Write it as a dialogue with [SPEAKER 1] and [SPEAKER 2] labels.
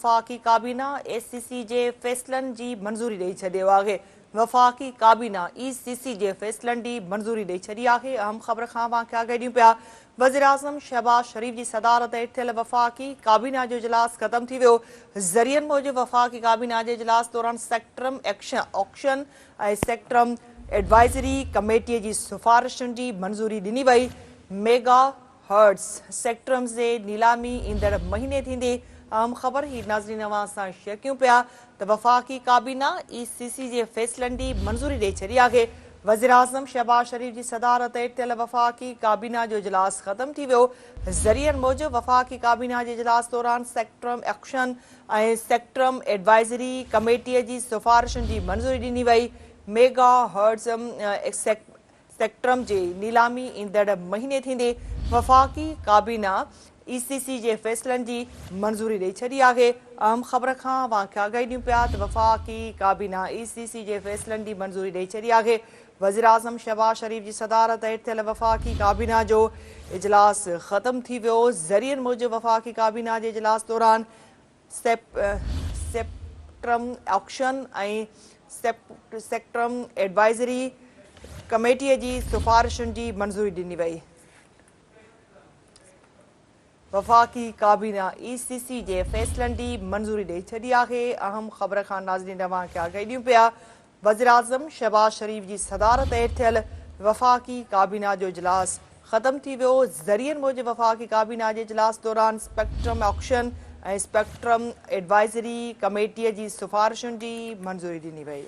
[SPEAKER 1] वफ़ाक़ी काबीना ACC जे फ़ैसिलनि जी मंज़ूरी ॾेई छॾियो आहे। वफ़ाक़ी काबीना ECC जे फ़ैसिलनि जी मंज़ूरी ॾेई छॾी आहे। अहम ख़बर खां तव्हांखे आगाही ॾियूं पिया। वज़ीर आज़म शहबाज शरीफ़ जी सदारत हेठि थियल वफ़ाक़ी काबीना जो इजलास ख़त्म थी वियो। ज़रियनि मूजिबि वफ़ाक़ी काबीना जे इजलास दौरान सेक्टरम ऑक्शन ऐं सेक्टरम एडवाइज़री कमेटीअ जी सिफ़ारिशुनि जी मंज़ूरी ॾिनी वई। मेगा हर्ट्स सेक्टरम जे नीलामी ईंदड़ महीने थींदी। अहम ख़बर ही नाज़रीन अवां सां शेयर कयूं पिया त वफ़ाक़ी काबीना ECC जे फ़ैसिलनि जी मंज़ूरी ॾेई छॾी आहे। वज़ीर आज़म शहबाज शरीफ़ जी सदारत हेठि थियल वफ़ाक़ी काबीना जो इजलास ख़त्म थी वियो। ज़रियनि मूजिबि वफ़ाक़ी काबीना जे इजलास दौरान सेक्टरम एक्शन ऐं सेक्टरम एडवाइज़री कमेटीअ जी सिफ़ारिशुनि जी मंज़ूरी ॾिनी वई। मेगा हर्ट्स सेक्टरम जी नीलामी ईंदड़ महीने थींदी। वफ़ाक़ी काबीना ECC जे फ़ैसिलनि जी मंज़ूरी ॾेई छॾी आहे। अहम ख़बर खां तव्हांखे आगाही ॾियूं पिया त वफ़ाक़ी काबीना ECC जे फ़ैसिलनि जी मंज़ूरी ॾेई छॾी आहे। वज़ीर आज़म शहबाज शरीफ़ जी सदारत हेठि थियल वफ़ाक़ी काबीना जो इजलास ख़त्म थी वियो। ज़रियनि मूजिबि वफ़ाक़ी काबीना जे इजलास दौरान सेक्टरम ऑक्शन ऐं सेक्टरम एडवाइज़री कमेटीअ जी सिफ़ारिशुनि जी मंज़ूरी ॾिनी वई। वफ़ाक़ी काबीना ECC जे फ़ैसिलनि जी मंज़ूरी ॾेई छॾी आहे। अहम ख़बर खां नाज़रीन तव्हांखे आगाही ॾियूं पिया। वज़ीर आज़म शहबाज शरीफ़ जी सदारत हेठि थियल वफ़ाक़ी काबीना जो इजलास ख़त्म थी वियो। ज़रियनि मूजिबि वफ़ाक़ी काबीना जे इजलास दौरान स्पेक्ट्रम ऑक्शन ऐं स्पेक्ट्रम एडवाइज़री कमेटीअ जी सिफ़ारिशुनि जी मंज़ूरी ॾिनी वई।